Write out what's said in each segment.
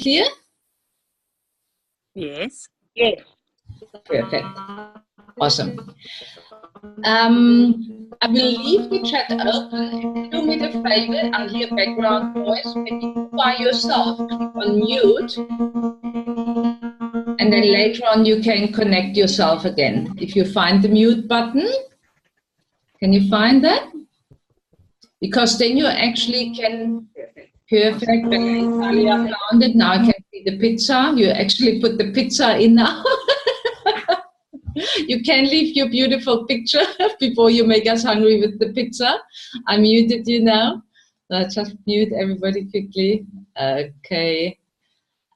clear? Yes. Yes. Perfect. Awesome. I will leave the chat open. Do me the favor, I hear background noise. When you by yourself, click on mute. And then later on you can connect yourself again. If you find the mute button, can you find that? Because then you actually can, perfect, Natalia found it. Now I can see the pizza. You actually put the pizza in now. You can leave your beautiful picture before you make us hungry with the pizza. I muted you now. Let's just mute everybody quickly. Okay.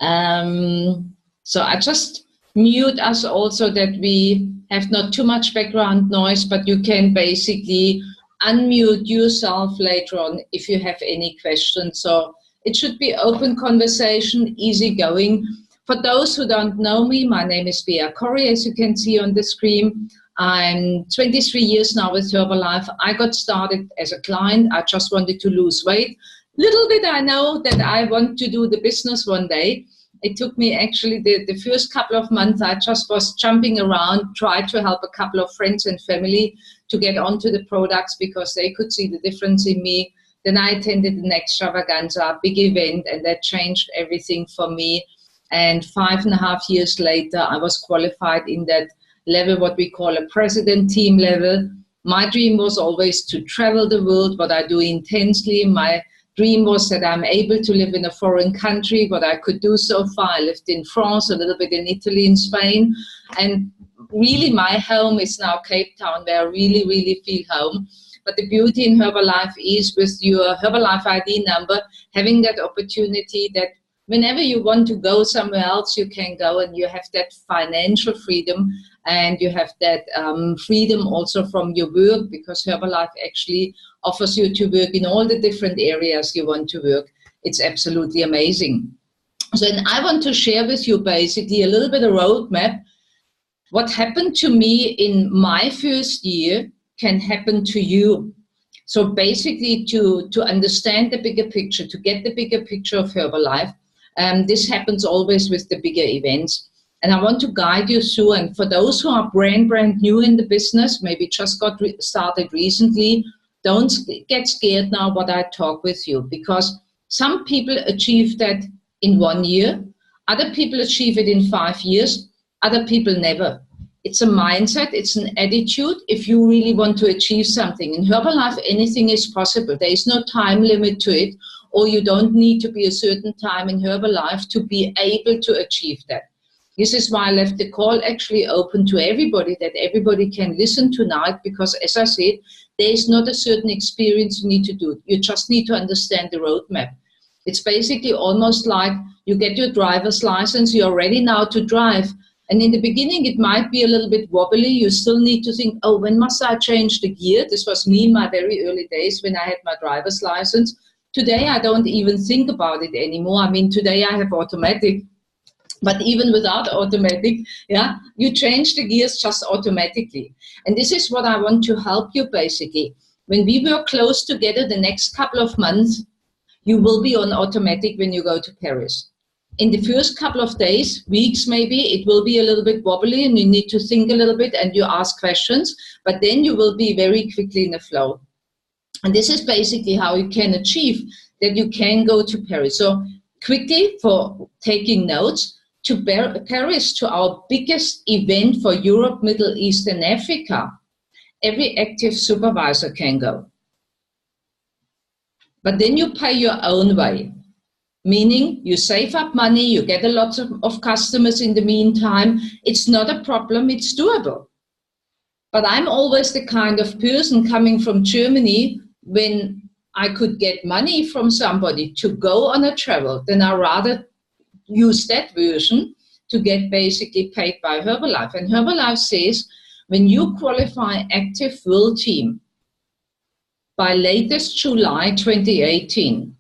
So I just mute us also that we have not too much background noise, but you can basically unmute yourself later on if you have any questions. So it should be open conversation, easy going. For those who don't know me, my name is Bea Corrie, as you can see on the screen. I'm 23 years now with Herbalife. I got started as a client. I just wanted to lose weight. Little did I know that I want to do the business one day. It took me actually the first couple of months, I just was jumping around, tried to help a couple of friends and family to get onto the products because they could see the difference in me. Then I attended an extravaganza, big event, and that changed everything for me. And 5.5 years later, I was qualified in that level, what we call a president team level. My dream was always to travel the world, what I do intensely. My dream was that I'm able to live in a foreign country, what I could do so far. I lived in France, a little bit in Italy, in Spain. And really my home is now Cape Town, where I really, really feel home. But the beauty in Herbalife is with your Herbalife ID number, having that opportunity that whenever you want to go somewhere else, you can go, and you have that financial freedom, and you have that freedom also from your work, because Herbalife actually offers you to work in all the different areas you want to work. It's absolutely amazing. So then I want to share with you basically a little bit of roadmap. What happened to me in my first year can happen to you. So basically to understand the bigger picture, to get the bigger picture of Herbalife, this happens always with the bigger events. And I want to guide you through, and for those who are brand new in the business, maybe just got started recently, don't get scared now what I talk with you, because some people achieve that in 1 year, other people achieve it in 5 years, other people never. It's a mindset, it's an attitude if you really want to achieve something. In Herbalife, anything is possible. There is no time limit to it, or you don't need to be a certain time in Herbalife to be able to achieve that. This is why I left the call actually open to everybody, that everybody can listen tonight, because as I said, there is not a certain experience you need to do. You just need to understand the roadmap. It's basically almost like you get your driver's license, you're ready now to drive. And in the beginning, it might be a little bit wobbly. You still need to think, oh, when must I change the gear? This was me in my very early days when I had my driver's license. Today, I don't even think about it anymore. I mean, today I have automatic. But even without automatic, yeah, you change the gears just automatically. And this is what I want to help you basically. When we work close together the next couple of months, you will be on automatic when you go to Paris. In the first couple of days, weeks maybe, it will be a little bit wobbly and you need to think a little bit and you ask questions, but then you will be very quickly in the flow. And this is basically how you can achieve that you can go to Paris. So quickly, for taking notes, to Paris, to our biggest event for Europe, Middle East and Africa, every active supervisor can go. But then you pay your own way. Meaning you save up money, you get a lot of customers in the meantime. It's not a problem, it's doable. But I'm always the kind of person coming from Germany, when I could get money from somebody to go on a travel, then I rather use that version to get basically paid by Herbalife. And Herbalife says, when you qualify active world team by latest July 2018,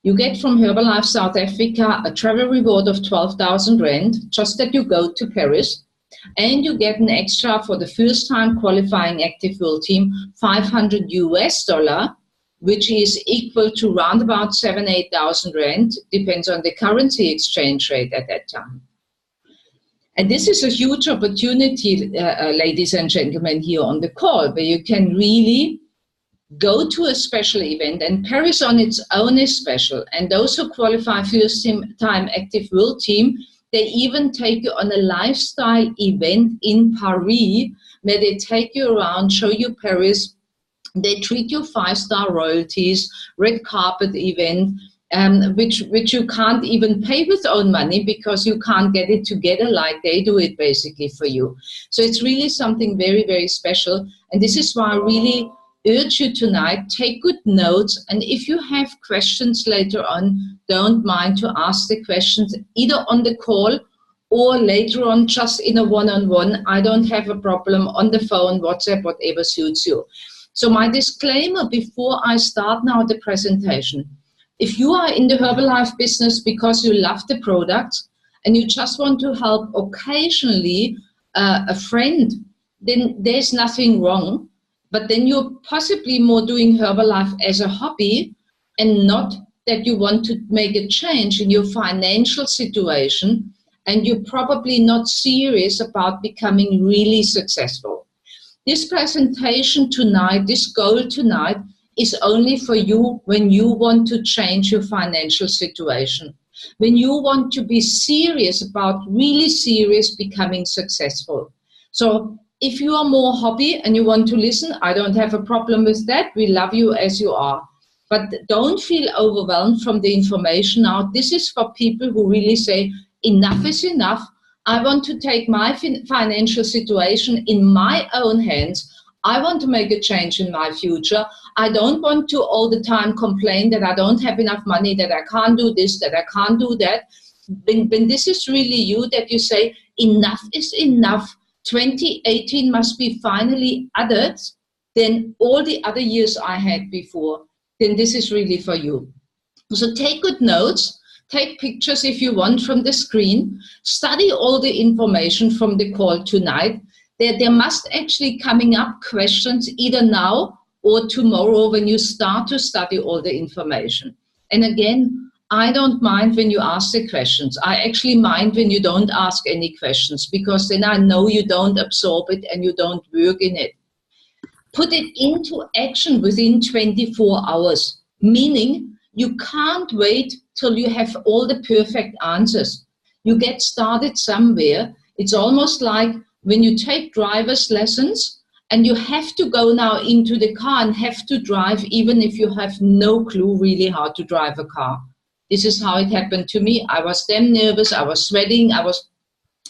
you get from Herbalife South Africa a travel reward of 12,000 Rand, just that you go to Paris, and you get an extra for the first time qualifying active world team, $500 US, which is equal to round about 7,000-8,000 rand, depends on the currency exchange rate at that time. And this is a huge opportunity, ladies and gentlemen, here on the call, where you can really go to a special event, and Paris on its own is special. And those who qualify first time Active World Team, they even take you on a lifestyle event in Paris, where they take you around, show you Paris. They treat you 5-star royalties, red carpet event, which you can't even pay with own money because you can't get it together like they do it basically for you. So it's really something very, very special. And this is why I really urge you tonight, take good notes. And if you have questions later on, don't mind to ask the questions either on the call or later on just in a one-on-one. I don't have a problem on the phone, WhatsApp, whatever suits you. So my disclaimer before I start now the presentation: if you are in the Herbalife business because you love the product and you just want to help occasionally a friend, then there's nothing wrong. But then you're possibly more doing Herbalife as a hobby and not that you want to make a change in your financial situation, and you're probably not serious about becoming really successful. This presentation tonight, this goal tonight, is only for you when you want to change your financial situation, when you want to be serious about really serious becoming successful. So if you are more hobby and you want to listen, I don't have a problem with that. We love you as you are. But don't feel overwhelmed from the information now. This is for people who really say, enough is enough. I want to take my financial situation in my own hands. I want to make a change in my future. I don't want to all the time complain that I don't have enough money, that I can't do this, that I can't do that. When this is really you, that you say, enough is enough. 2018 must be finally added than all the other years I had before. Then this is really for you. So take good notes. Take pictures if you want from the screen. Study all the information from the call tonight. There must actually coming up questions either now or tomorrow when you start to study all the information. And again, I don't mind when you ask the questions. I actually mind when you don't ask any questions, because then I know you don't absorb it and you don't work in it. Put it into action within 24 hours, meaning you can't wait till you have all the perfect answers. You get started somewhere. It's almost like when you take driver's lessons and you have to go now into the car and have to drive even if you have no clue really how to drive a car. This is how it happened to me. I was damn nervous. I was sweating. I was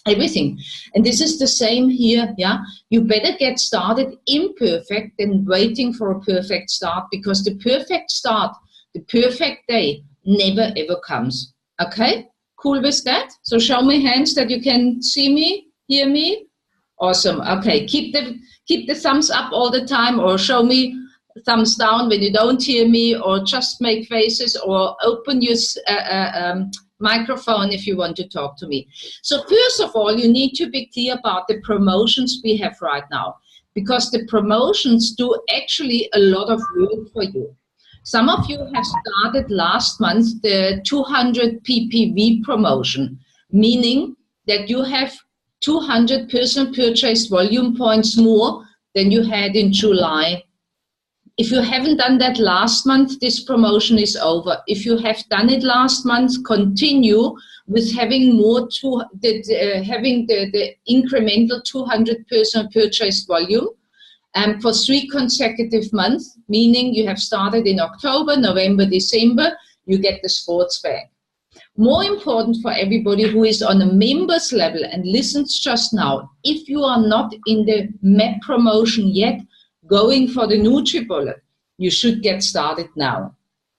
everything. And this is the same here. Yeah, you better get started imperfect than waiting for a perfect start, because the perfect start, the perfect day never ever comes. Okay, cool with that? So show me hands that you can see me, hear me. Awesome. Okay, keep the thumbs up all the time, or show me thumbs down when you don't hear me, or just make faces, or open your microphone if you want to talk to me. So first of all, you need to be clear about the promotions we have right now, because the promotions do actually a lot of work for you. Some of you have started last month the 200 PPV promotion, meaning that you have 200 person purchase volume points more than you had in July. If you haven't done that last month, this promotion is over. If you have done it last month, continue with having more having the incremental 200 person purchase volume for 3 consecutive months, meaning you have started in October, November, December, you get the sports bag. More important for everybody who is on a members level and listens just now, if you are not in the MAP promotion yet, going for the NutriBullet, you should get started now.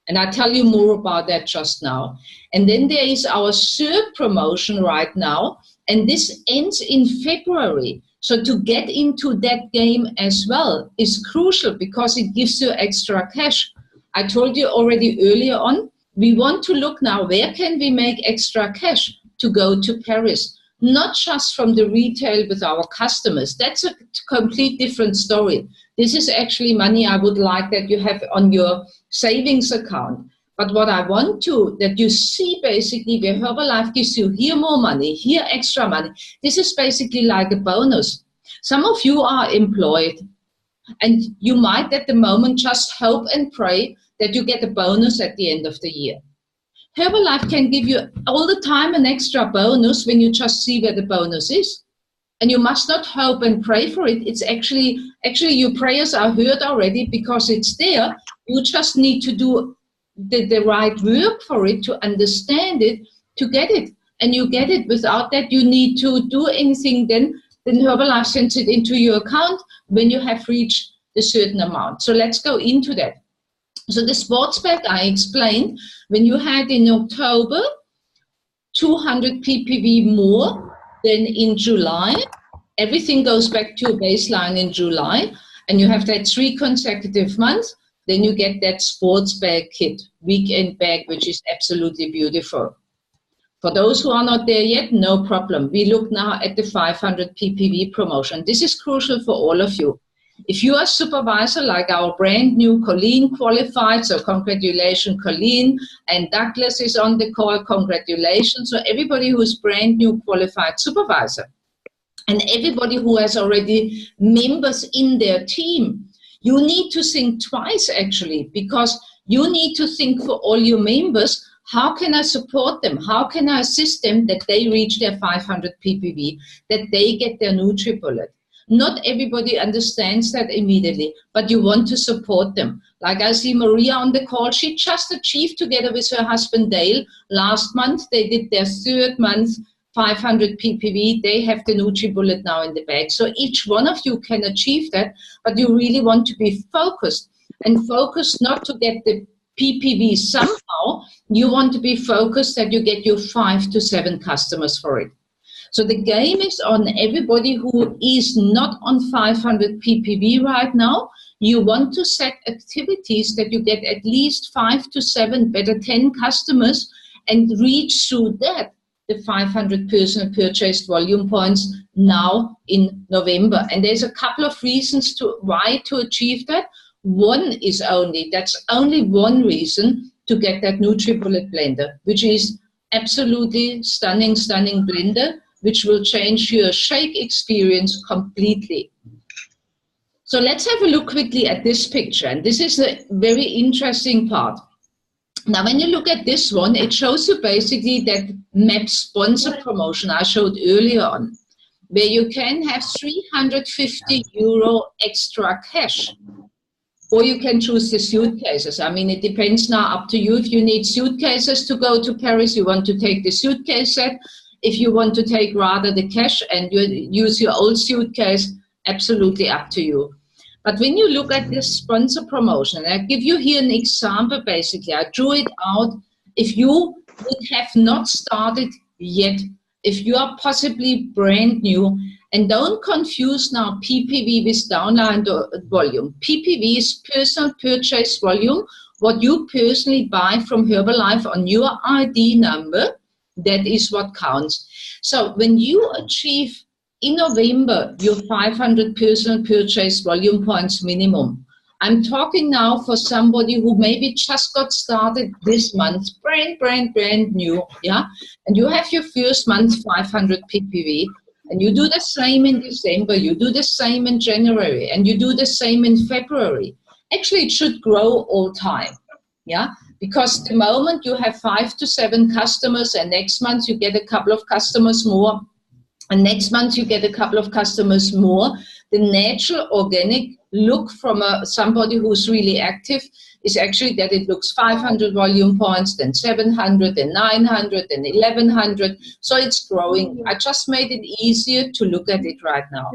And I'll tell you more about that just now. And then there is our 3rd promotion right now, and this ends in February. So to get into that game as well is crucial, because it gives you extra cash. I told you already earlier on, we want to look now, where can we make extra cash to go to Paris? Not just from the retail with our customers. That's a complete different story. This is actually money I would like that you have on your savings account. But what I want to, that you see basically where Herbalife gives you here more money, here extra money. This is basically like a bonus. Some of you are employed and you might at the moment just hope and pray that you get a bonus at the end of the year. Herbalife can give you all the time an extra bonus when you just see where the bonus is. And you must not hope and pray for it. It's actually your prayers are heard already because it's there. You just need to do the right work for it, to understand it, to get it. And you get it. Without that, you need to do anything. Then Herbalife sends it into your account when you have reached a certain amount. So let's go into that. So the sports bag I explained, when you had in October 200 ppv more than in July, everything goes back to a baseline in July, and you have that 3 consecutive months, then you get that sports bag kit, weekend bag, which is absolutely beautiful. For those who are not there yet, no problem. We look now at the 500 ppv promotion. This is crucial for all of you. If you are a supervisor, like our brand new Colleen qualified, so congratulations Colleen, and Douglas is on the call, congratulations. So everybody who is brand new qualified supervisor, and everybody who has already members in their team, you need to think twice actually, because you need to think for all your members, how can I support them? How can I assist them that they reach their 500 ppv, that they get their NutriBullet? Not everybody understands that immediately, but you want to support them. Like I see Maria on the call, she just achieved together with her husband Dale last month. They did their 3rd month 500 ppv. They have the NutriBullet now in the bag. So each one of you can achieve that, but you really want to be focused, and focused not to get the ppv somehow. You want to be focused that you get your 5 to 7 customers for it. So the game is on everybody who is not on 500 ppv right now. You want to set activities that you get at least 5 to 7, better 10 customers, and reach through that the 500 personal purchased volume points now in November. And there's a couple of reasons why to achieve that. That's only one reason to get that NutriBullet blender, which is absolutely stunning blender, which will change your shake experience completely. So let's have a look quickly at this picture. And this is a very interesting part. Now, when you look at this one, it shows you basically that MAP sponsor promotion I showed earlier on, where you can have 350 euro extra cash. Or you can choose the suitcases. I mean, it depends now, up to you. If you need suitcases to go to Paris, you want to take the suitcase set. If you want to take rather the cash and you use your old suitcase, absolutely up to you. But when you look at this sponsor promotion, I give you here an example basically. I drew it out. If you would have not started yet, if you are possibly brand new, and don't confuse now PPV with downline volume. PPV is personal purchase volume, what you personally buy from Herbalife on your ID number. That is what counts. So when you achieve in November your 500 personal purchase volume points minimum, I'm talking now for somebody who maybe just got started this month, brand new, yeah? And you have your first month 500 PPV, and you do the same in December, you do the same in January, and you do the same in February. Actually, it should grow all time, yeah? Because the moment you have 5 to 7 customers, and next month you get a couple of customers more, and next month you get a couple of customers more, the natural organic look from somebody who's really active is actually that it looks 500 volume points, then 700, then 900, then 1100. So it's growing. I just made it easier to look at it right now.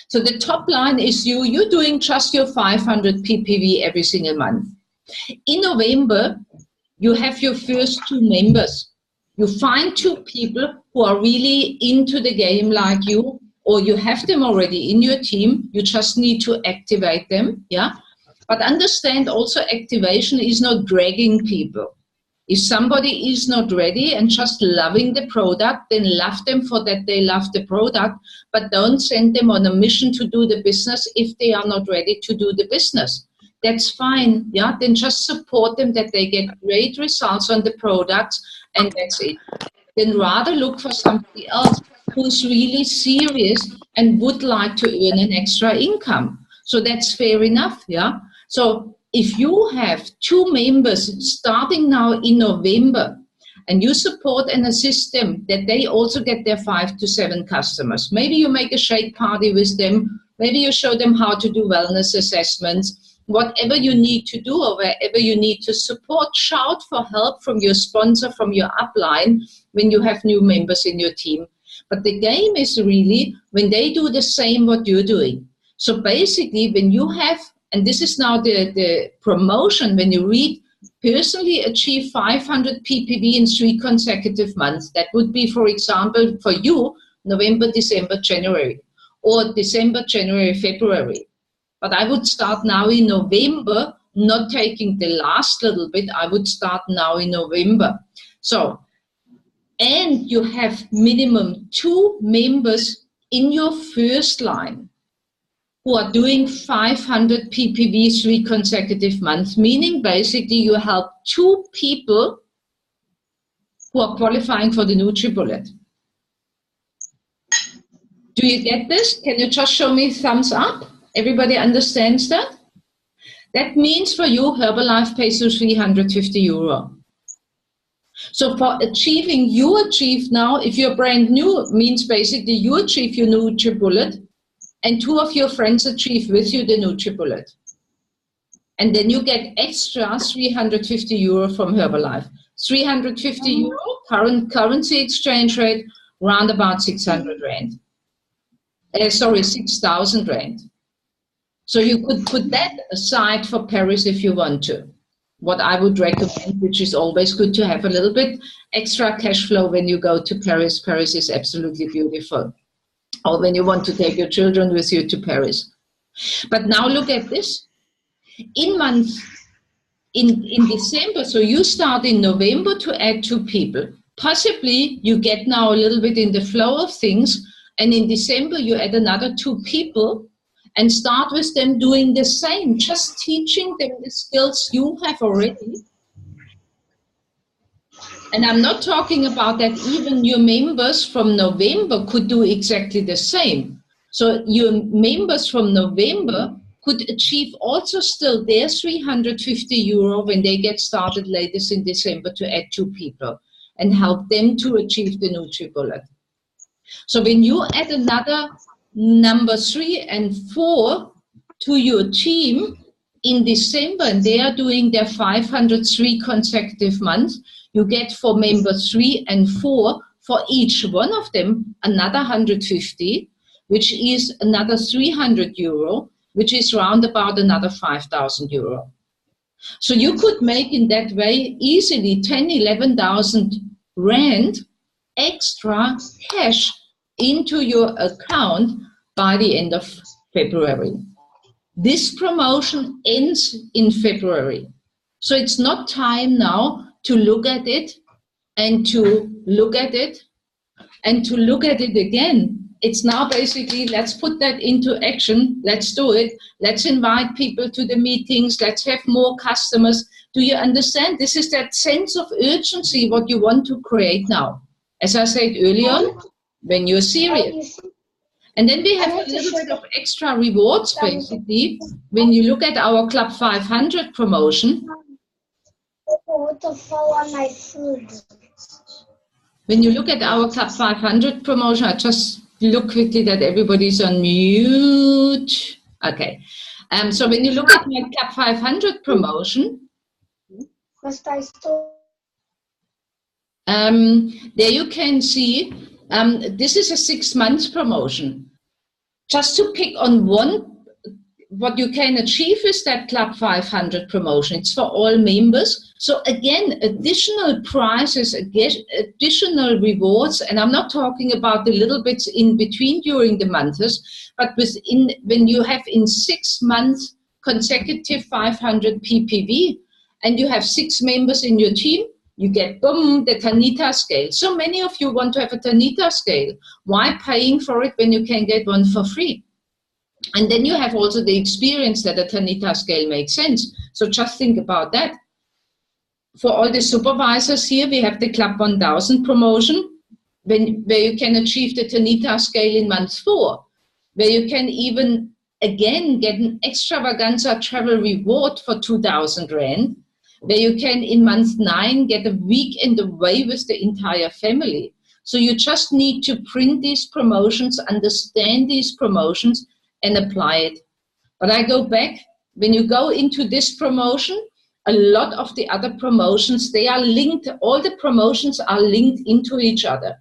So the top line is you're doing just your 500 PPV every single month. In November, you have your first 2 members. You find 2 people who are really into the game like you, or you have them already in your team. You just need to activate them, yeah? But understand also, activation is not dragging people. If somebody is not ready and just loving the product, then love them for that they love the product, but don't send them on a mission to do the business if they are not ready to do the business. that's fine. Yeah, then just support them that they get great results on the products, and that's it. Then rather look for somebody else who's really serious and would like to earn an extra income. So that's fair enough, yeah? So if you have 2 members starting now in November, and you support and assist them that they also get their 5 to 7 customers, maybe you make a shake party with them, maybe you show them how to do wellness assessments, whatever you need to do or wherever you need to support, shout for help from your sponsor, from your upline when you have new members in your team. But the game is really when they do the same what you're doing. So basically when you have, and this is now the promotion, when you read personally achieve 500 ppv in 3 consecutive months, that would be, for example, for you, November, December, January, or December, January, February. But I would start now in November, not taking the last little bit. I would start now in November. So, and you have minimum 2 members in your first line who are doing 500 ppv 3 consecutive months, meaning basically you help 2 people who are qualifying for the NutriBullet. Do you get this? Can you just show me thumbs up? Everybody understands that? That means for you, Herbalife pays you 350 euro. So for achieving, you achieve now, if you're brand new, means basically you achieve your NutriBullet and 2 of your friends achieve with you the NutriBullet. And then you get extra 350 euro from Herbalife. 350 euro, current currency exchange rate, round about 600 rand. 6,000 rand. So you could put that aside for Paris if you want to. What I would recommend, which is always good to have a little bit extra cash flow when you go to Paris. Paris is absolutely beautiful. Or when you want to take your children with you to Paris. But now look at this. In December, so you start in November to add 2 people. Possibly you get now a little bit in the flow of things, and in December you add another 2 people and start with them doing the same, just teaching them the skills you have already. And I'm not talking about that even your members from November could do exactly the same. So your members from November could achieve also still their 350 euro when they get started latest in December to add 2 people and help them to achieve the NutriBullet. So when you add another number 3 and 4 to your team in December and they are doing their 503 consecutive months, you get for members 3 and 4, for each one of them, another 150, which is another 300 euro, which is round about another 5,000 euro. So you could make in that way easily 10,000, 11,000 rand extra cash into your account by the end of February. This promotion ends in February. So it's not time now to look at it and to look at it and to look at it again. It's now basically, let's put that into action. Let's do it. Let's invite people to the meetings. Let's have more customers. Do you understand? This is that sense of urgency, what you want to create now. As I said earlier, when you're serious. And then we have a little bit of extra rewards, basically. When you look at our Club 500 promotion, when you look at our Club 500 promotion, I just look quickly that everybody's on mute. Okay. So when you look at my Club 500 promotion, there you can see, this is a 6 months promotion. Just to pick on one, what you can achieve is that Club 500 promotion. It's for all members. So again, additional prizes, additional rewards, and I'm not talking about the little bits in between during the months, but when you have in 6 months consecutive 500 ppv, and you have 6 members in your team, you get, boom, the Tanita scale. So many of you want to have a Tanita scale. Why paying for it when you can get one for free? And then you have also the experience that a Tanita scale makes sense. So just think about that. For all the supervisors here, we have the Club 1000 promotion, where you can achieve the Tanita scale in month 4, where you can even, again, get an extravaganza travel reward for 2,000 Rand, where you can, in month 9, get a weekend away with the entire family. So you just need to print these promotions, understand these promotions, and apply it. But I go back, when you go into this promotion, a lot of the other promotions, they are linked, all the promotions are linked into each other.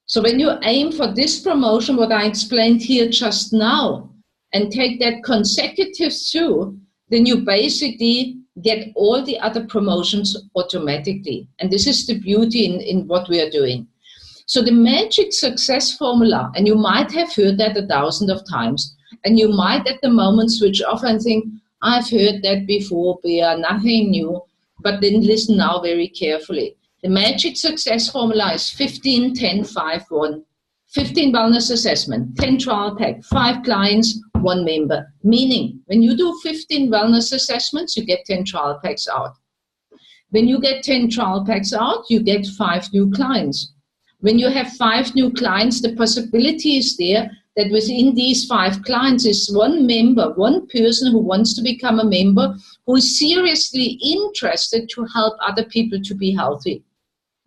So when you aim for this promotion, what I explained here just now, and take that consecutive through, then you basically get all the other promotions automatically. And this is the beauty in what we are doing. So the magic success formula, and you might have heard that 1,000 of times, and you might at the moment switch off and think, I've heard that before, Bea, nothing new. But then listen now very carefully. The magic success formula is 15, 10, 5, 1. 15 wellness assessment, 10 trial pack, 5 clients, 1 member. Meaning, when you do 15 wellness assessments, you get 10 trial packs out. When you get 10 trial packs out, you get 5 new clients. When you have 5 new clients, the possibility is there that within these 5 clients is 1 member, 1 person who wants to become a member, who is seriously interested to help other people to be healthy.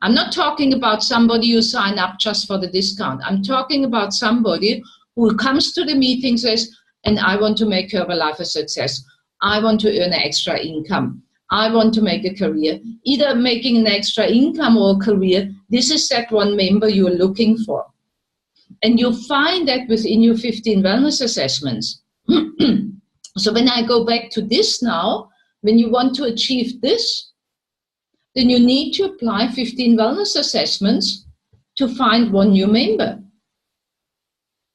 I'm not talking about somebody who sign up just for the discount. I'm talking about somebody who comes to the meeting, says, and I want to make Herbalife a success. I want to earn an extra income. I want to make a career. Either making an extra income or a career, this is that 1 member you're looking for. And you'll find that within your 15 wellness assessments. So when I go back to this now, when you want to achieve this, then you need to apply 15 wellness assessments to find 1 new member.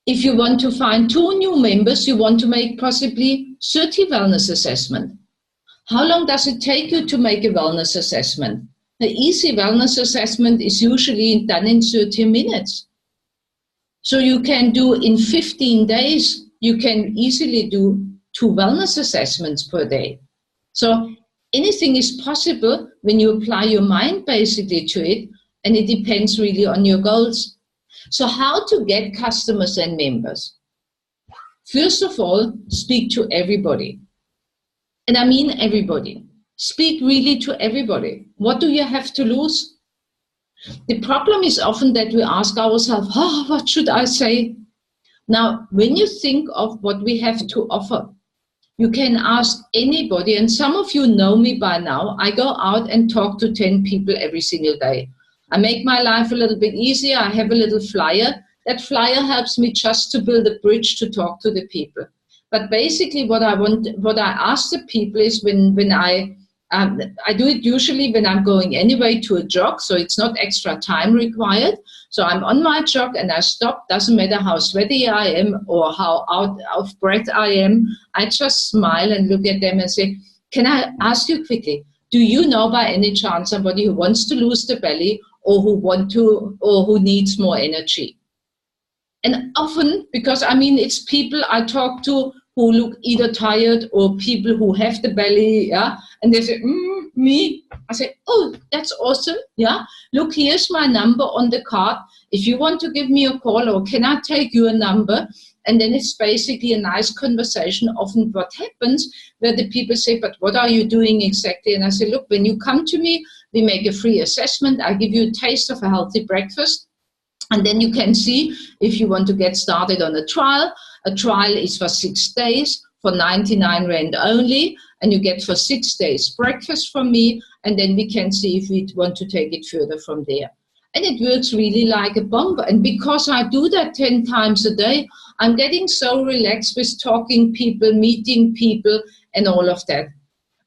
If you want to find 2 new members, you want to make possibly 30 wellness assessments. How long does it take you to make a wellness assessment? The easy wellness assessment is usually done in 30 minutes. So you can do in 15 days, you can easily do 2 wellness assessments per day. So anything is possible when you apply your mind basically to it, and it depends really on your goals. So how to get customers and members? First of all, speak to everybody. And I mean everybody. Speak really to everybody. What do you have to lose? The problem is often that we ask ourselves, oh, what should I say? Now, when you think of what we have to offer, you can ask anybody, and some of you know me by now. I go out and talk to 10 people every single day. I make my life a little bit easier. I have a little flyer. That flyer helps me just to build a bridge to talk to the people. But basically what I ask the people is when I do it usually when I'm going anyway to a jog, so it's not extra time required. So I'm on my jog and I stop, doesn't matter how sweaty I am or how out of breath I am. I just smile and look at them and say, can I ask you quickly, do you know by any chance somebody who wants to lose the belly or who needs more energy? And often, because I mean, it's people I talk to who look either tired or people who have the belly, yeah, and they say, me. I say, oh, that's awesome, yeah. Look, here's my number on the card. If you want to give me a call, or can I take your number? And then it's basically a nice conversation. Often what happens where the people say, but what are you doing exactly? And I say, look, when you come to me, we make a free assessment. I give you a taste of a healthy breakfast. And then you can see if you want to get started on a trial. A trial is for 6 days for 99 Rand only. And you get for 6 days breakfast from me. And then we can see if we want to take it further from there. And it works really like a bomb. And because I do that 10 times a day, I'm getting so relaxed with talking people, meeting people, and all of that.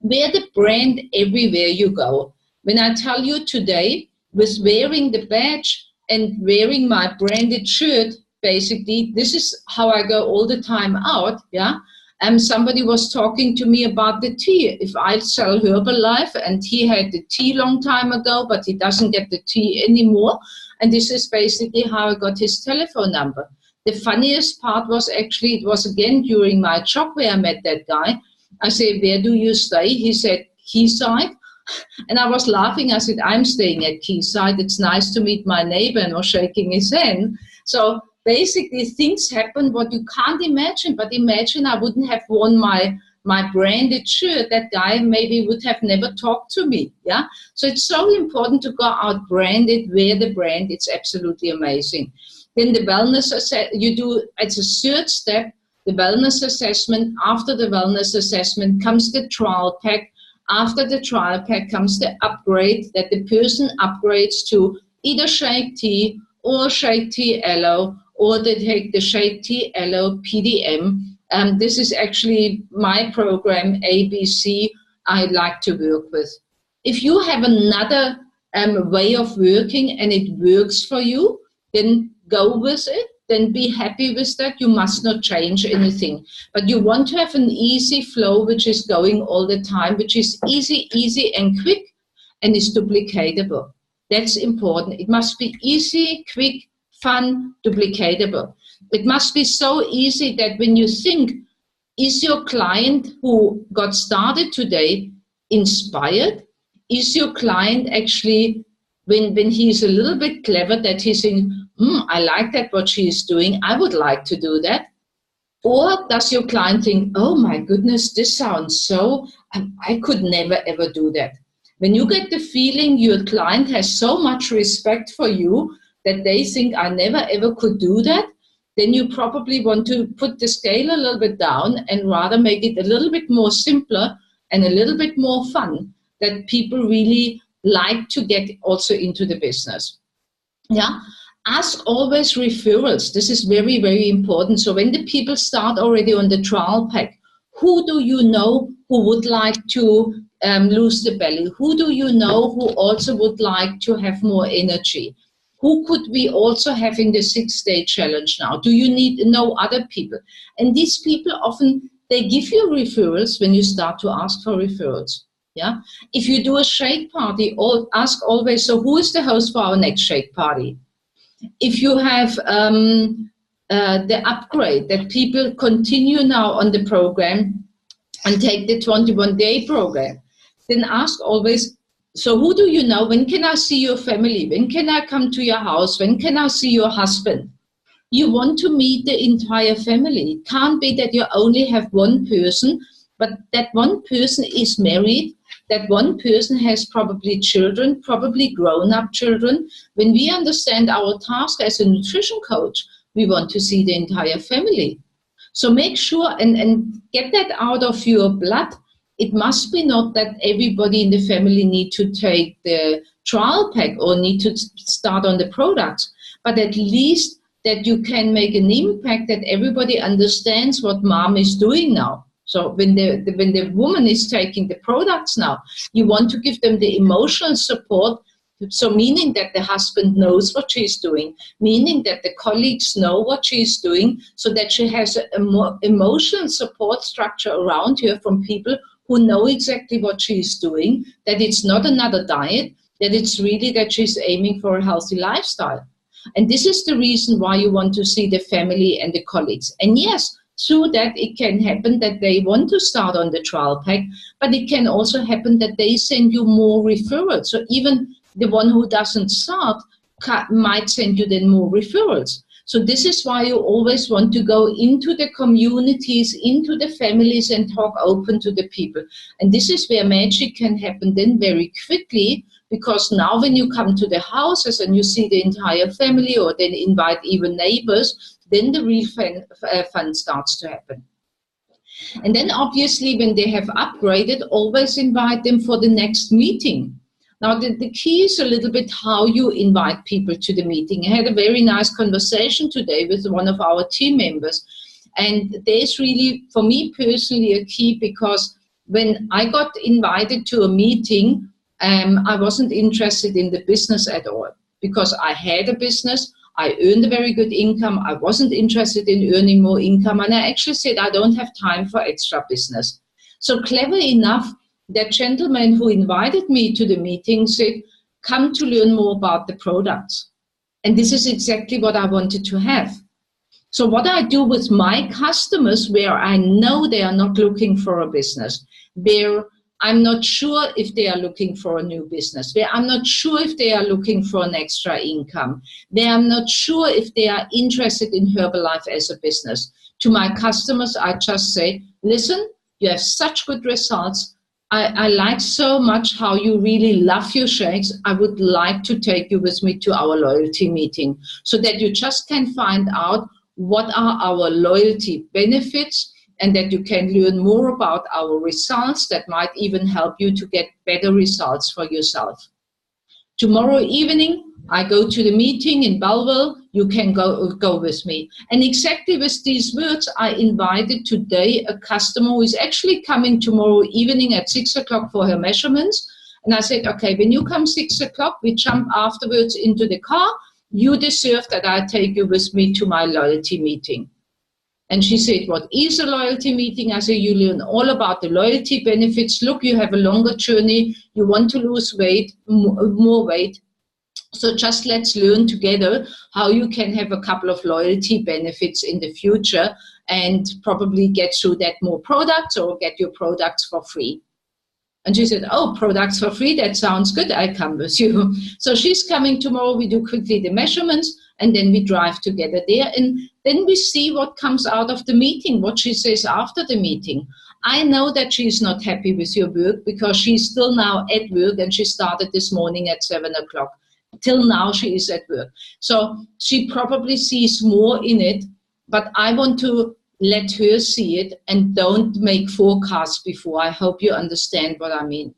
Wear the brand everywhere you go. When I tell you today, with wearing the badge and wearing my branded shirt, basically, this is how I go all the time out, yeah? Somebody was talking to me about the tea. If I sell Herbalife, and he had the tea long time ago, but he doesn't get the tea anymore. And this is basically how I got his telephone number. the funniest part was actually, it was again during my job where I met that guy. I said, where do you stay? He said, Quayside. And I was laughing. I said, I'm staying at Quayside. It's nice to meet my neighbor, and was shaking his hand. So basically things happen what you can't imagine. But imagine I wouldn't have worn my branded shirt, that guy maybe would have never talked to me. Yeah. So it's so important to go out branded, wear the brand. It's absolutely amazing. Then the wellness you do, it's a third step, the wellness assessment. After the wellness assessment comes the trial pack. After the trial pack comes the upgrade, that the person upgrades to either Shake T or Shake T Aloe, or they take the Shake T Aloe PDM. This is actually my program, ABC, I like to work with. If you have another way of working and it works for you, then go with it. Then be happy with that. You must not change anything. But you want to have an easy flow, which is going all the time, which is easy and quick, and is duplicatable. That's important. It must be easy, quick, fun, duplicatable. It must be so easy that when you think, is your client who got started today inspired? Is your client actually, when he's a little bit clever, that he's saying, I like that what she is doing, I would like to do that? Or does your client think, oh my goodness, this sounds so, I could never ever do that? When you get the feeling your client has so much respect for you that they think I never ever could do that, then you probably want to put the scale a little bit down and rather make it a little bit more simpler and a little bit more fun, that people really like to get also into the business. Yeah. Ask always referrals. This is very, very important. So when the people start already on the trial pack, who do you know who would like to lose the belly? Who do you know who also would like to have more energy? Who could we also have in the 6-day challenge now? Do you know other people? And these people often, they give you referrals when you start to ask for referrals. Yeah. If you do a shake party, ask always, so who is the host for our next shake party? If you have the upgrade, that people continue now on the program and take the 21-day program, then ask always, so who do you know? When can I see your family? When can I come to your house? When can I see your husband? You want to meet the entire family. It can't be that you only have one person, but that one person is married, that one person has probably children, probably grown-up children. When we understand our task as a nutrition coach, we want to see the entire family. So make sure and get that out of your blood. It must be not that everybody in the family need to take the trial pack or need to start on the products, but at least that you can make an impact, that everybody understands what mom is doing now. So when the woman is taking the products now, you want to give them the emotional support. So meaning that the husband knows what she's doing, meaning that the colleagues know what she's doing, so that she has a more emotional support structure around her from people who know exactly what she's doing, that it's not another diet, that it's really that she's aiming for a healthy lifestyle. And this is the reason why you want to see the family and the colleagues. And yes, through that it can happen that they want to start on the trial pack, but it can also happen that they send you more referrals. So even the one who doesn't start might send you then more referrals. So this is why you always want to go into the communities, into the families, and talk open to the people. And this is where magic can happen then very quickly, because now when you come to the houses and you see the entire family, or then invite even neighbors, then the real fun starts to happen. And then obviously when they have upgraded, always invite them for the next meeting. Now, the key is a little bit how you invite people to the meeting. I had a very nice conversation today with one of our team members. And there's really, for me personally, a key, because when I got invited to a meeting, I wasn't interested in the business at all, because I had a business. I earned a very good income. I wasn't interested in earning more income. And I actually said, I don't have time for extra business. So clever enough, that gentleman who invited me to the meeting said, come to learn more about the products. And this is exactly what I wanted to have. So what I do with my customers, where I know they are not looking for a business, where I'm not sure if they are looking for a new business, where I'm not sure if they are looking for an extra income, where I'm not sure if they are interested in Herbalife as a business. To my customers, I just say, listen, you have such good results. I like so much how you really love your shakes. I would like to take you with me to our loyalty meeting so that you just can find out what are our loyalty benefits and that you can learn more about our results that might even help you to get better results for yourself. Tomorrow evening, I go to the meeting in Belleville. You can go with me. And exactly with these words, I invited today a customer who is actually coming tomorrow evening at 6 o'clock for her measurements. And I said, okay, when you come 6 o'clock, we jump afterwards into the car. You deserve that I take you with me to my loyalty meeting. And she said, what is a loyalty meeting? I said, you learn all about the loyalty benefits. Look, you have a longer journey. You want to lose weight, more weight. So just let's learn together how you can have a couple of loyalty benefits in the future and probably get through that more products or get your products for free. And she said, oh, products for free, that sounds good. I come with you. So she's coming tomorrow. We do quickly the measurements, and then we drive together there. And then we see what comes out of the meeting, what she says after the meeting. I know that she's not happy with your work because she's still now at work, and she started this morning at 7 o'clock. Till now, she is at work. So she probably sees more in it, but I want to let her see it and don't make forecasts before. I hope you understand what I mean.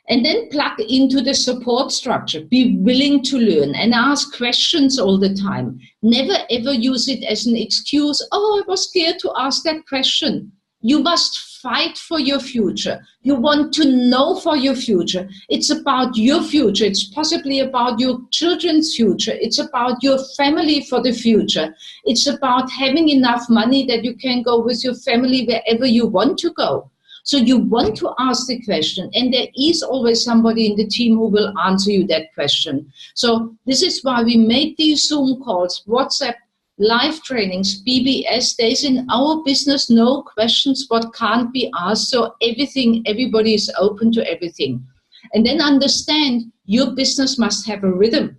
And then plug into the support structure. Be willing to learn and ask questions all the time. Never ever use it as an excuse. Oh, I was scared to ask that question. You must fight for your future. You want to know for your future. It's about your future. It's possibly about your children's future. It's about your family for the future. It's about having enough money that you can go with your family wherever you want to go. So you want to ask the question, and there is always somebody in the team who will answer you that question. So this is why we make these Zoom calls, WhatsApp, live trainings, BBS. There's in our business no questions what can't be asked. So everybody is open to everything. And then understand your business must have a rhythm.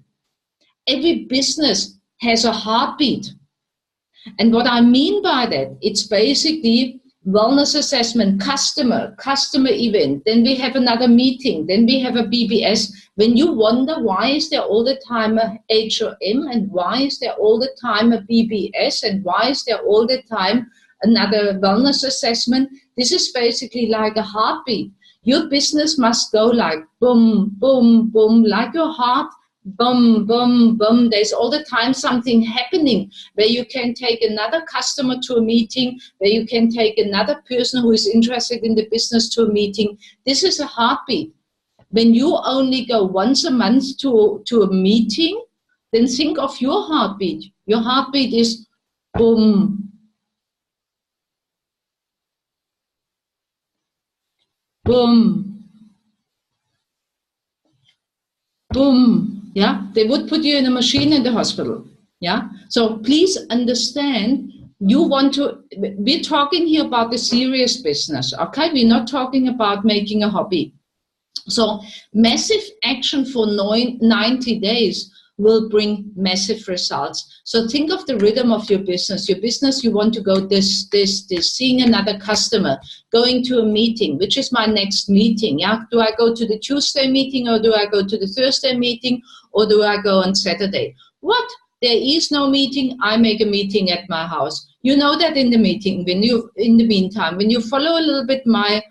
Every business has a heartbeat. And what I mean by that, it's basically wellness assessment, customer event, then we have another meeting, then we have a BBS. When you wonder why is there all the time a HOM and why is there all the time a BBS and why is there all the time another wellness assessment, this is basically like a heartbeat. Your business must go like boom, boom, boom, like your heart. Boom, boom, boom. There's all the time something happening where you can take another customer to a meeting, where you can take another person who is interested in the business to a meeting. This is a heartbeat. When you only go once a month to a meeting, then think of your heartbeat. Your heartbeat is boom, boom, boom. Yeah, they would put you in a machine in the hospital. Yeah, so please understand, we're talking here about the serious business, okay? We're not talking about making a hobby. So massive action for 90 days will bring massive results. So think of the rhythm of your business. Your business, you want to go this, seeing another customer, going to a meeting, which is my next meeting. Yeah, do I go to the Tuesday meeting or do I go to the Thursday meeting or do I go on Saturday? What? There is no meeting. I make a meeting at my house. You know that in the meeting, in the meantime, when you follow a little bit my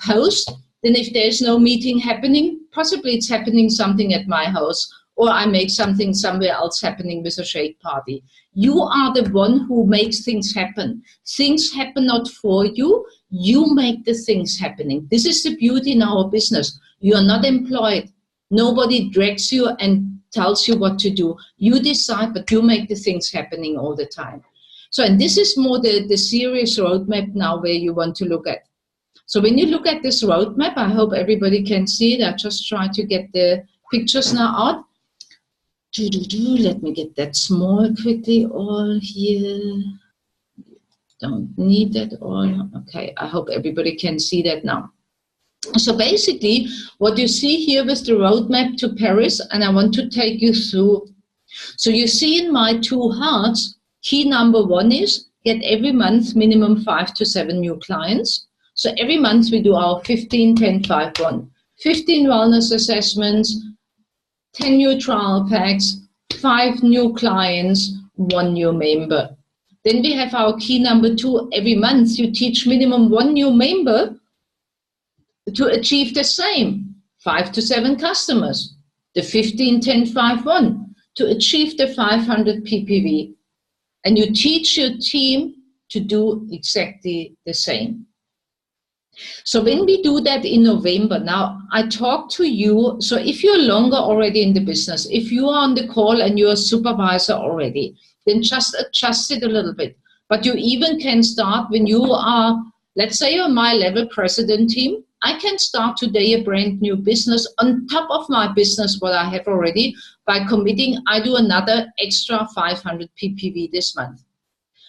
post, then if there's no meeting happening, possibly it's happening something at my house, or I make something somewhere else happening with a shake party. You are the one who makes things happen. Things happen not for you. You make the things happening. This is the beauty in our business. You are not employed. Nobody drags you and tells you what to do. You decide, but you make the things happening all the time. So, and this is more the serious roadmap now where you want to look at. So when you look at this roadmap, I hope everybody can see it. I just try to get the pictures now out. Let me get that small quickly all here. Don't need that all. Okay, I hope everybody can see that now. So basically, what you see here with the roadmap to Paris, and I want to take you through. So you see in my 2 hearts, key number 1 is get every month minimum 5 to 7 new clients. So every month we do our 15, 10, 5, 1. 15 wellness assessments, 10 new trial packs, 5 new clients, 1 new member. Then we have our key number 2. Every month you teach minimum 1 new member to achieve the same 5 to 7 customers, the 15, 10, 5, 1, to achieve the 500 PPV. And you teach your team to do exactly the same. So when we do that in November, now I talk to you, so if you're longer already in the business, if you are on the call and you're a supervisor already, then just adjust it a little bit. But you even can start when you are, let's say you're my level president team, I can start today a brand new business on top of my business, what I have already, by committing, I do another extra 500 PPV this month.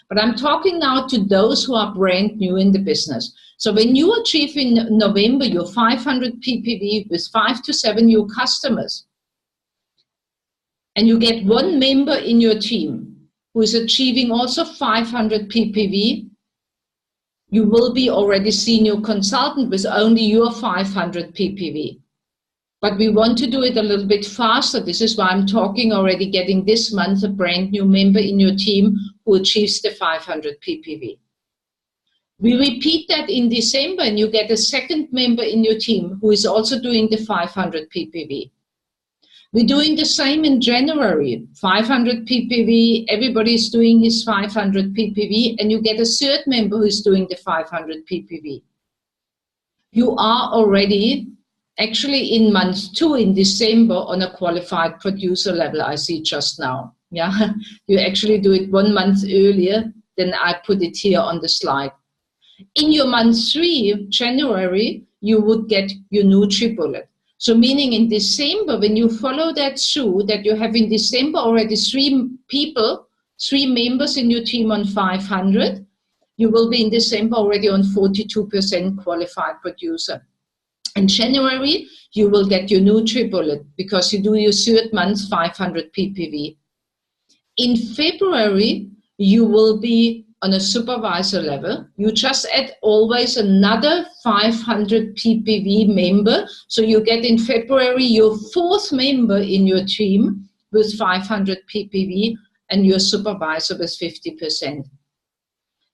But I'm talking now to those who are brand new in the business. So when you achieve in November your 500 PPV with 5 to 7 new customers, and you get 1 member in your team who is achieving also 500 PPV, you will be already senior consultant with only your 500 PPV. But we want to do it a little bit faster. This is why I'm talking already getting this month a brand new member in your team who achieves the 500 PPV. We repeat that in December and you get a second member in your team who is also doing the 500 PPV. We're doing the same in January, 500 PPV, everybody is doing his 500 PPV, and you get a third member who is doing the 500 PPV. You are already actually in month 2 in December on a qualified producer level, I see just now. Yeah, you actually do it 1 month earlier than I put it here on the slide. In your month 3, January, you would get your NutriBullet. So meaning in December, when you follow that through, that you have in December already 3 people, 3 members in your team on 500, you will be in December already on 42% qualified producer. In January, you will get your NutriBullet because you do your 3rd month 500 PPV. In February, you will be on a supervisor level. You just add always another 500 PPV member. So you get in February your 4th member in your team with 500 PPV and your supervisor with 50%.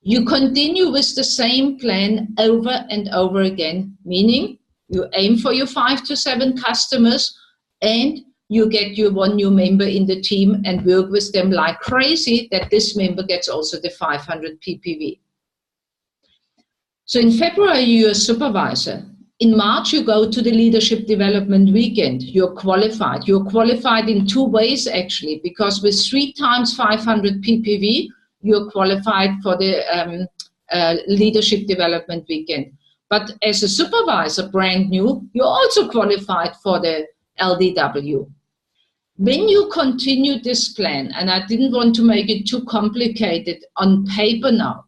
You continue with the same plan over and over again, meaning you aim for your 5 to 7 customers and you get your 1 new member in the team and work with them like crazy that this member gets also the 500 PPV. So in February, you're a supervisor. In March, you go to the leadership development weekend. You're qualified. You're qualified in 2 ways, actually, because with 3 times 500 PPV, you're qualified for the leadership development weekend. But as a supervisor, brand new, you're also qualified for the LDW. When you continue this plan, and I didn't want to make it too complicated on paper now,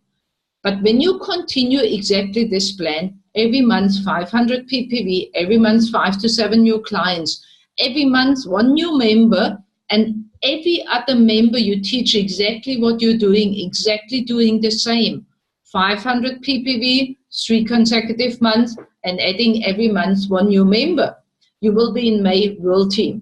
but when you continue exactly this plan, every month 500 PPV, every month 5 to 7 new clients, every month 1 new member, and every other member you teach exactly what you're doing, exactly doing the same. 500 PPV, 3 consecutive months, and adding every month 1 new member. You will be in May World Team.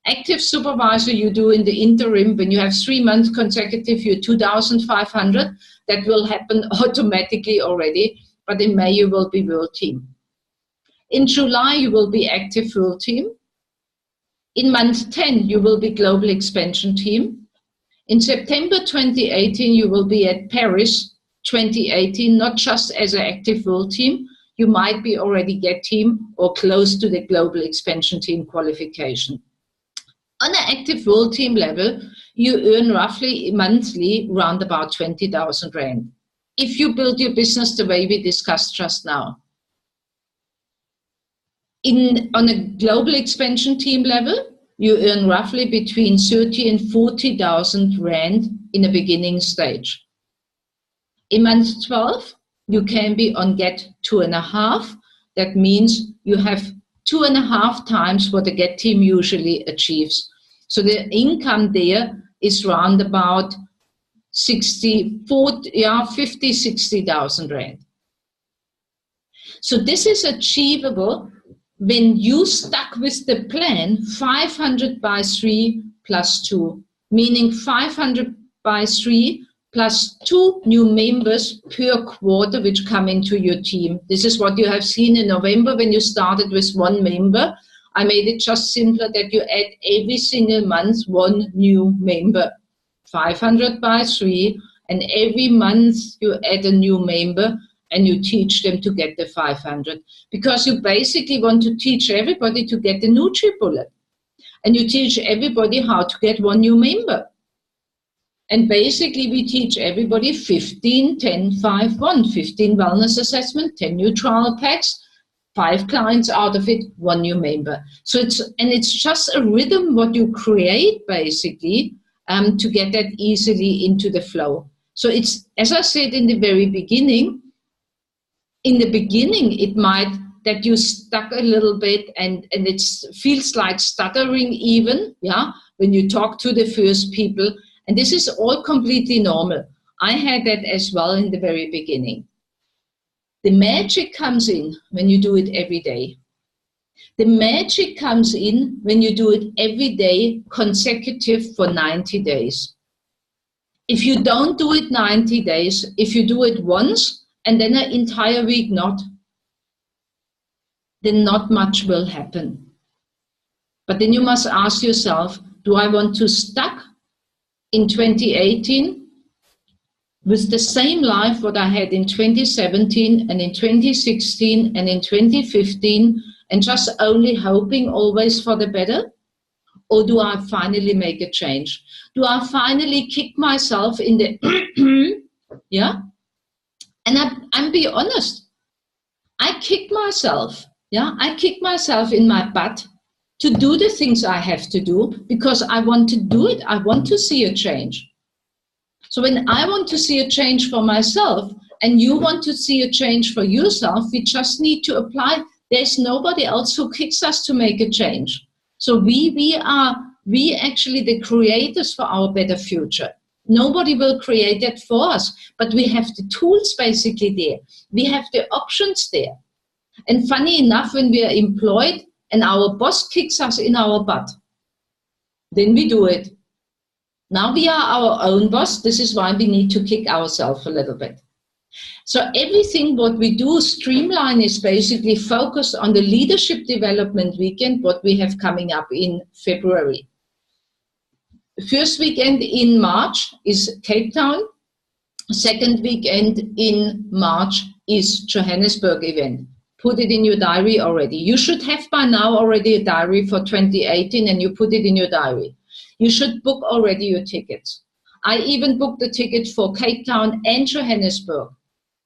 Active supervisor you do in the interim when you have 3 months consecutive, you're 2,500. That will happen automatically already, but in May you will be World Team. In July you will be Active World Team. In month 10 you will be Global Expansion Team. In September 2018 you will be at Paris 2018, not just as an Active World Team. You might be already Get Team or close to the Global Expansion Team qualification. On an Active World Team level, you earn roughly monthly around about 20,000 Rand. If you build your business the way we discussed just now. On a Global Expansion Team level, you earn roughly between 30 and 40,000 Rand in a beginning stage. In month 12, you can be on Get 2.5. That means you have 2.5 times what the Get team usually achieves. So the income there is round about 50, 60,000 Rand. So this is achievable when you stuck with the plan 500 by 3 plus 2, meaning 500 by 3 plus 2 new members per quarter which come into your team. This is what you have seen in November when you started with 1 member. I made it just simpler that you add every single month 1 new member. 500 by 3, and every month you add a new member and you teach them to get the 500. Because you basically want to teach everybody to get the Nutri-Bullet. And you teach everybody how to get 1 new member. And basically we teach everybody 15, 10, 5, 1. 15 wellness assessment, 10 new trial packs, 5 clients out of it, 1 new member. So it's just a rhythm what you create basically to get that easily into the flow. So it's, as I said in the very beginning, it might that you stuck a little bit and it feels like stuttering even, yeah, when you talk to the first people. And this is all completely normal. I had that as well in the very beginning. The magic comes in when you do it every day. The magic comes in when you do it every day consecutive for 90 days. If you don't do it 90 days, if you do it once and then an entire week not, then not much will happen. But then you must ask yourself, do I want to stuck in 2018 with the same life what I had in 2017 and in 2016 and in 2015 and just only hoping always for the better? Or do I finally make a change? Do I finally kick myself in the yeah? And I'm be honest, I kick myself, yeah? I kick myself in my butt to do the things I have to do because I want to do it. I want to see a change. So when I want to see a change for myself and you want to see a change for yourself, we just need to apply. There's nobody else who kicks us to make a change. So we are actually the creators for our better future. Nobody will create that for us, but we have the tools basically there. We have the options there. And funny enough, when we are employed and our boss kicks us in our butt, then we do it. Now we are our own boss. This is why we need to kick ourselves a little bit. So everything what we do, Streamline, is basically focused on the leadership development weekend, what we have coming up in February. First weekend in March is Cape Town. Second weekend in March is Johannesburg event. Put it in your diary already. You should have by now already a diary for 2018 and you put it in your diary. You should book already your tickets. I even booked the ticket for Cape Town and Johannesburg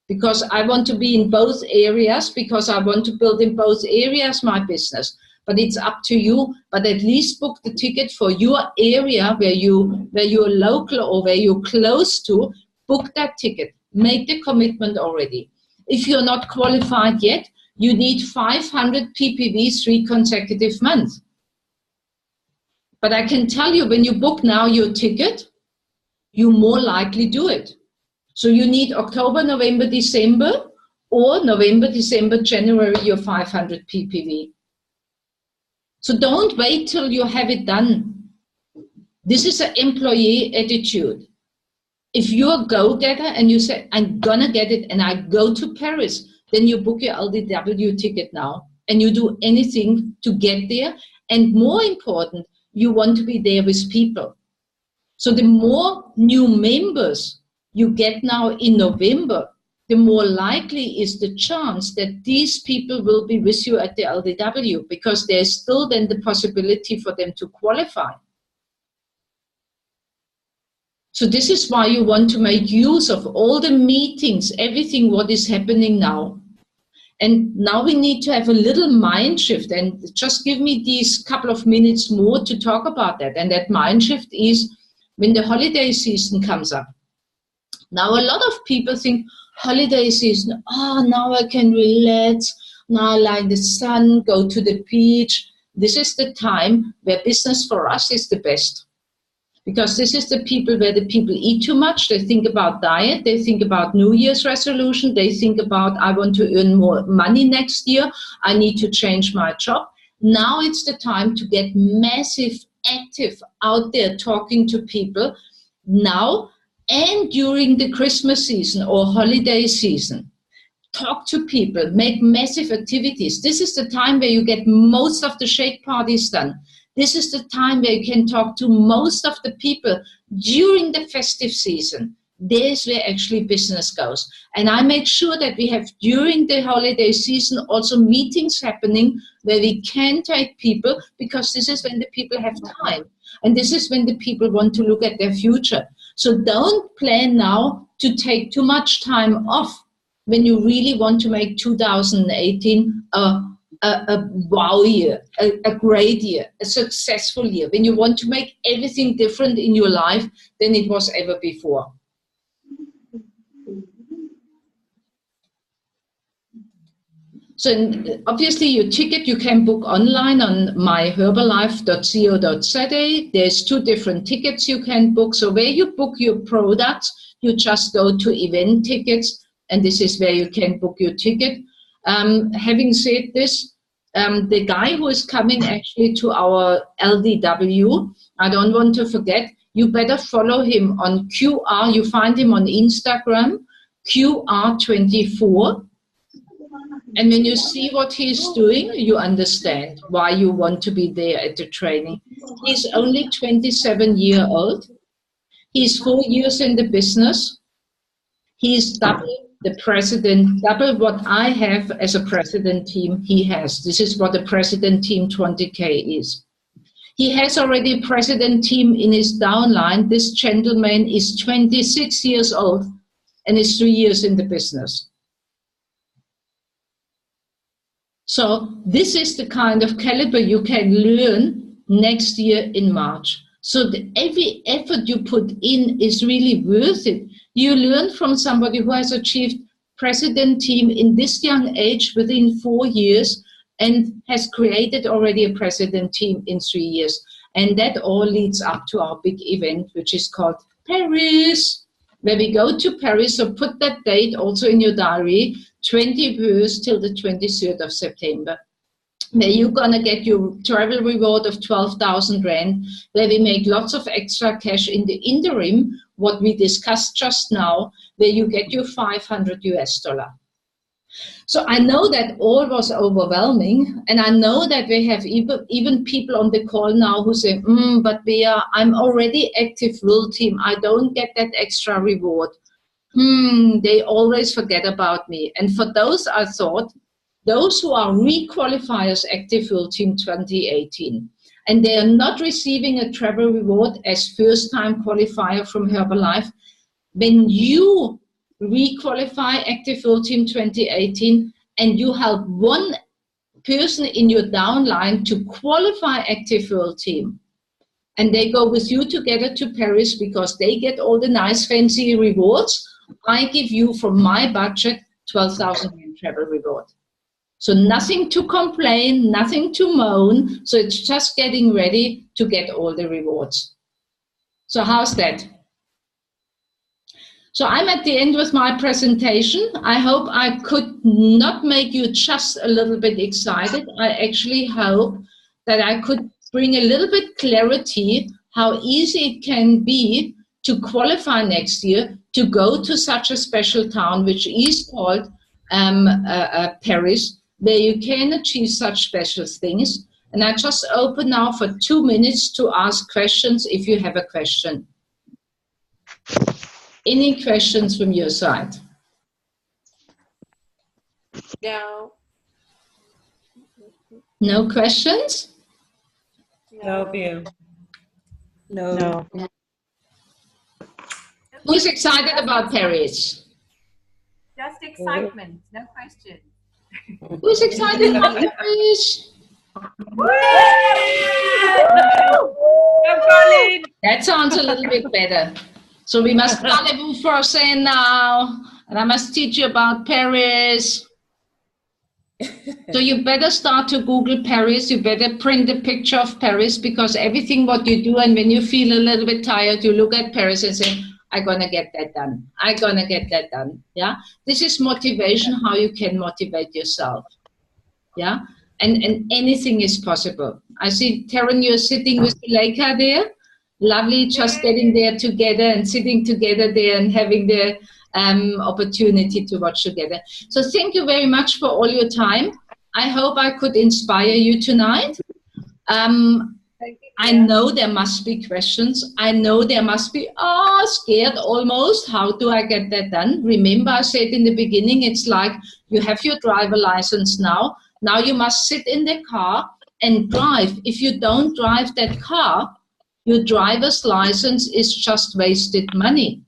because I want to be in both areas, because I want to build in both areas my business. But it's up to you, but at least book the ticket for your area where you're local or where you're close to. Book that ticket. Make the commitment already. If you're not qualified yet, you need 500 PPV 3 consecutive months. But I can tell you, when you book now your ticket, you more likely do it. So you need October, November, December, or November, December, January, your 500 PPV. So don't wait till you have it done. This is an employee attitude. If you're a go-getter and you say, I'm gonna get it and I go to Paris, then you book your LDW ticket now and you do anything to get there. And more important, you want to be there with people. So the more new members you get now in November, the more likely is the chance that these people will be with you at the LDW, because there's still then the possibility for them to qualify. So this is why you want to make use of all the meetings, everything what is happening now. And now we need to have a little mind shift, and just give me these couple of minutes more to talk about that. And that mind shift is when the holiday season comes up. Now a lot of people think holiday season, oh, now I can relax, now I like the sun, go to the beach. This is the time where business for us is the best. Because this is the people where the people eat too much, they think about diet, they think about New Year's resolution, they think about, I want to earn more money next year, I need to change my job. Now it's the time to get massive, active out there talking to people now and during the Christmas season or holiday season. Talk to people, make massive activities. This is the time where you get most of the shake parties done. This is the time where you can talk to most of the people during the festive season. There's where actually business goes. And I make sure that we have during the holiday season also meetings happening where we can take people, because this is when the people have time. And this is when the people want to look at their future. So don't plan now to take too much time off when you really want to make 2018 a wow year, a great year, a successful year, when you want to make everything different in your life than it was ever before. So obviously your ticket you can book online on myherbalife.co.za. There's 2 different tickets you can book. So where you book your products, you just go to event tickets, and this is where you can book your ticket. Having said this, the guy who is coming actually to our LDW, I don't want to forget, you better follow him on QR. You find him on Instagram, QR24. And when you see what he's doing, you understand why you want to be there at the training. He's only 27 years old. He's 4 years in the business. He's double the president, double what I have as a president team he has. This is what the president team 20K is. He has already a president team in his downline. This gentleman is 26 years old and is 3 years in the business. So this is the kind of caliber you can learn next year in March. So every effort you put in is really worth it. You learn from somebody who has achieved president team in this young age within 4 years and has created already a president team in 3 years. And that all leads up to our big event, which is called Paris, where we go to Paris. So put that date also in your diary, 21st till the 23rd of September. Where you're going to get your travel reward of 12,000 Rand, where we make lots of extra cash in the interim, what we discussed just now, where you get your $500 US. So I know that all was overwhelming, and I know that we have even people on the call now who say, but Bea, I'm already active World Team, I don't get that extra reward. They always forget about me. And for those, I thought, those who are re-qualifiers Active World Team 2018, and they are not receiving a travel reward as first-time qualifier from Herbalife, when you re-qualify Active World Team 2018 and you help one person in your downline to qualify Active World Team, and they go with you together to Paris because they get all the nice fancy rewards, I give you from my budget 12,000 travel reward. So nothing to complain, nothing to moan. So it's just getting ready to get all the rewards. So how's that? So I'm at the end with my presentation. I hope I could not make you just a little bit excited. I actually hope that I could bring a little bit clarity how easy it can be to qualify next year to go to such a special town, which is called Paris, where you can achieve such special things. And I just open now for 2 minutes to ask questions if you have a question. Any questions from your side? No. No questions? No, Bea. No. Who's excited about Paris? Just excitement, no question. Who's excited about Paris? I'm calling. That sounds a little bit better. So we must parlez-vous français now, and I must teach you about Paris. So you better start to Google Paris. You better print a picture of Paris, because everything what you do, and when you feel a little bit tired, you look at Paris and say, I'm going to get that done. I'm going to get that done. Yeah. This is motivation, how you can motivate yourself. Yeah. And anything is possible. I see, Taryn, you're sitting with Leica there. Lovely, just getting there together and sitting together there and having the opportunity to watch together. So thank you very much for all your time. I hope I could inspire you tonight. I know there must be questions. I know there must be, scared almost. How do I get that done? Remember, I said in the beginning, it's like you have your driver license now. Now you must sit in the car and drive. If you don't drive that car, your driver's license is just wasted money,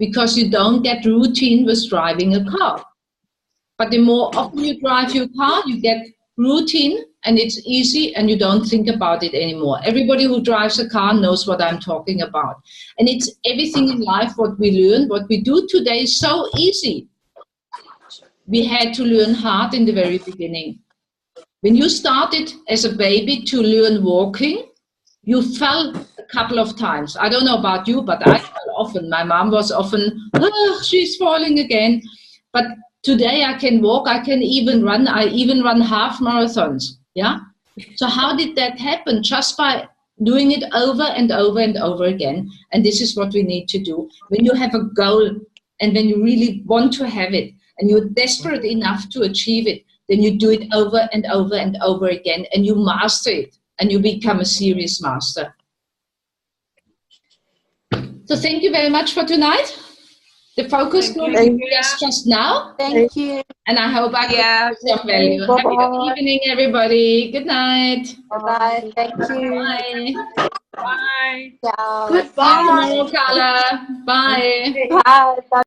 because you don't get routine with driving a car. But the more often you drive your car, you get routine, and it's easy, and you don't think about it anymore. Everybody who drives a car knows what I'm talking about. And it's everything in life, what we learn, what we do today is so easy. We had to learn hard in the very beginning. When you started as a baby to learn walking, you fell a couple of times. I don't know about you, but I fell often. My mom was often, she's falling again. But today I can walk, I can even run. I even run half marathons. Yeah. So how did that happen? Just by doing it over and over and over again. And this is what we need to do. When you have a goal and when you really want to have it and you're desperate enough to achieve it, then you do it over and over and over again, and you master it. And you become a serious master. So thank you very much for tonight. The focus group is just now. Thank you. And I hope I could give some value. Have a good evening, everybody. Good night. Bye-bye. Thank you. Bye. Bye. Ciao. Goodbye, Carla. Bye. Bye.